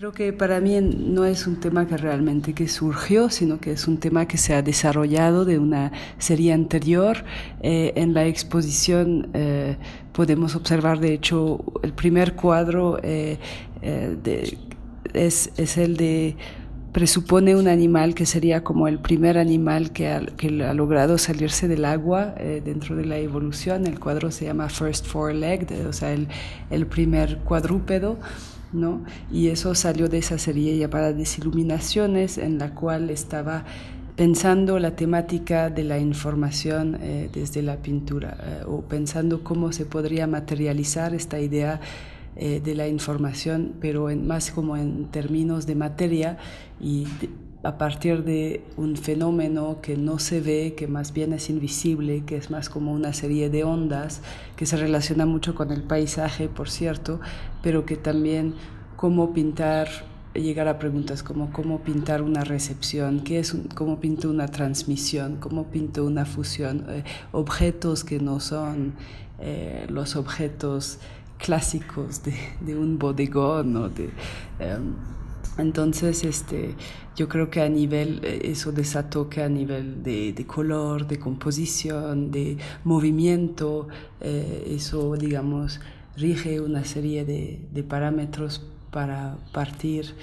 Creo que para mí no es un tema que realmente que surgió, sino que es un tema que se ha desarrollado de una serie anterior. En la exposición podemos observar, de hecho, el primer cuadro es el de presupone un animal que sería como el primer animal que ha logrado salirse del agua dentro de la evolución. El cuadro se llama First Four-Legged, o sea, el primer cuadrúpedo, ¿no? Y eso salió de esa serie llamada Desiluminaciones, en la cual estaba pensando la temática de la información desde la pintura, o pensando cómo se podría materializar esta idea de la información, pero más como en términos de materia y a partir de un fenómeno que no se ve, que más bien es invisible, que es más como una serie de ondas, que se relaciona mucho con el paisaje, por cierto, pero que también cómo pintar, llegar a preguntas como cómo pintar una recepción, cómo pinto una transmisión, cómo pinto una fusión, objetos que no son los objetos clásicos de un bodegón, ¿no? Entonces, yo creo que a nivel, eso desató que a nivel de color, de composición, de movimiento, eso, digamos, rige una serie de parámetros para partir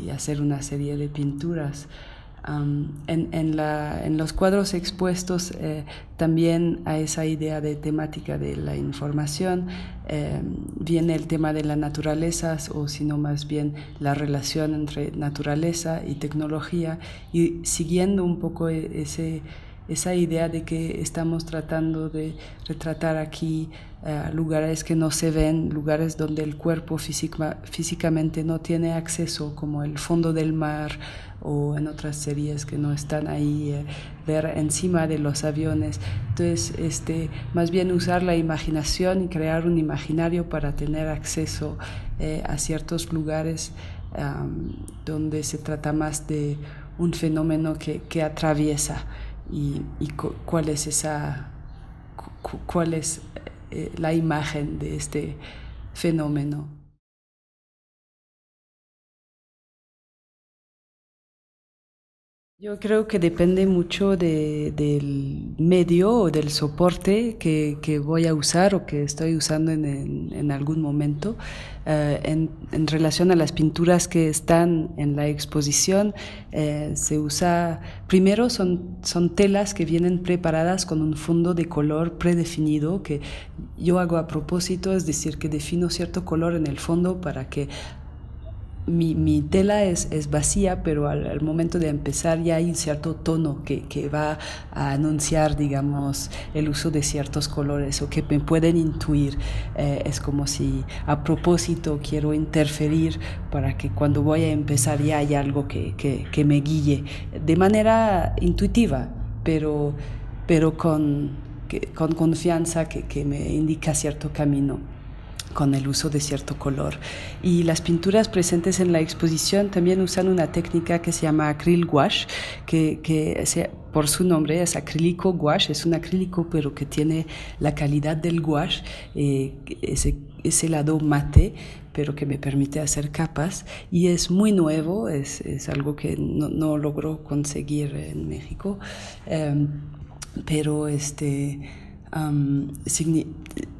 y hacer una serie de pinturas. En los cuadros expuestos también a esa idea de temática de la información viene el tema de la naturaleza, o sino más bien la relación entre naturaleza y tecnología, y siguiendo un poco esa idea de que estamos tratando de retratar aquí lugares que no se ven, lugares donde el cuerpo físicamente no tiene acceso, como el fondo del mar, o en otras series que no están ahí, ver encima de los aviones. Entonces, más bien usar la imaginación y crear un imaginario para tener acceso a ciertos lugares donde se trata más de un fenómeno que atraviesa. Y cuál es la imagen de este fenómeno. Yo creo que depende mucho del medio o del soporte que voy a usar o que estoy usando en algún momento. En relación a las pinturas que están en la exposición, se usa, primero son telas que vienen preparadas con un fondo de color predefinido que yo hago a propósito, es decir, que defino cierto color en el fondo para que mi tela es vacía, pero al momento de empezar ya hay un cierto tono que va a anunciar, digamos, el uso de ciertos colores o que me pueden intuir. Es como si a propósito quiero interferir para que cuando voy a empezar ya haya algo que me guíe de manera intuitiva, pero con confianza que me indica cierto camino, con el uso de cierto color. Y las pinturas presentes en la exposición también usan una técnica que se llama acryl gouache, por su nombre es acrílico gouache, es un acrílico pero que tiene la calidad del gouache, ese lado mate, pero que me permite hacer capas, y es muy nuevo, es algo que no logro conseguir en México, pero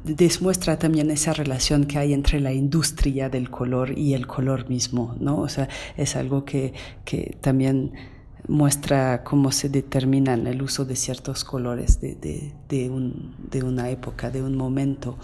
demuestra también esa relación que hay entre la industria del color y el color mismo, ¿no? O sea, es algo que también muestra cómo se determinan el uso de ciertos colores de una época, de un momento.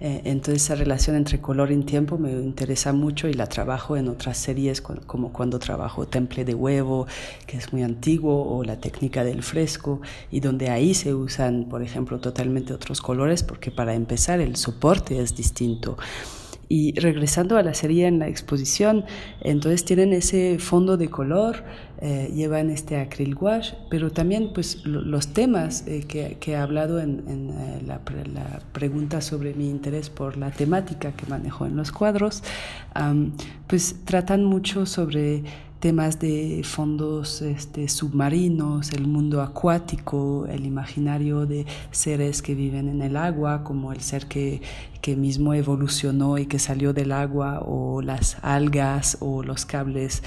Entonces esa relación entre color y tiempo me interesa mucho y la trabajo en otras series, como cuando trabajo Temple de Huevo, que es muy antiguo, o la técnica del fresco, y donde ahí se usan, por ejemplo, totalmente otros colores, porque para empezar el soporte es distinto. Y regresando a la serie en la exposición, entonces tienen ese fondo de color, llevan este acryl gouache, pero también pues los temas que he hablado en la pregunta sobre mi interés por la temática que manejo en los cuadros, pues tratan mucho sobre temas de fondos submarinos, el mundo acuático, el imaginario de seres que viven en el agua, como el ser que mismo evolucionó y que salió del agua, o las algas o los cables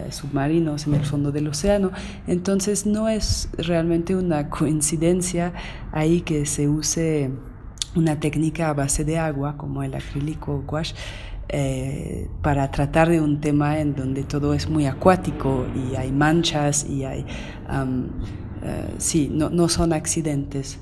submarinos en el fondo del océano. Entonces no es realmente una coincidencia ahí que se use una técnica a base de agua como el acrílico o gouache para tratar de un tema en donde todo es muy acuático y hay manchas y hay sí, no son accidentes.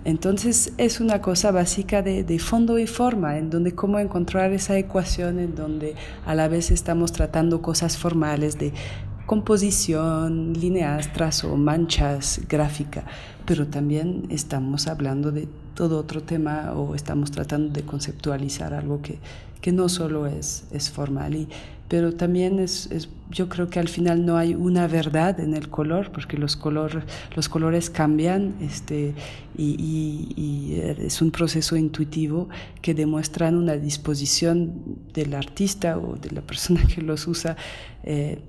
Entonces es una cosa básica de fondo y forma, en donde cómo encontrar esa ecuación en donde a la vez estamos tratando cosas formales de composición, líneas, trazo, manchas, gráfica, pero también estamos hablando de todo otro tema o estamos tratando de conceptualizar algo que no solo es formal, pero también yo creo que al final no hay una verdad en el color, porque los colores cambian y es un proceso intuitivo que demuestran una disposición del artista o de la persona que los usa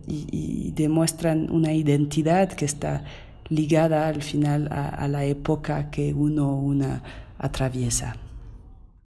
y demuestran una identidad que está ligada al final a la época que una atraviesa.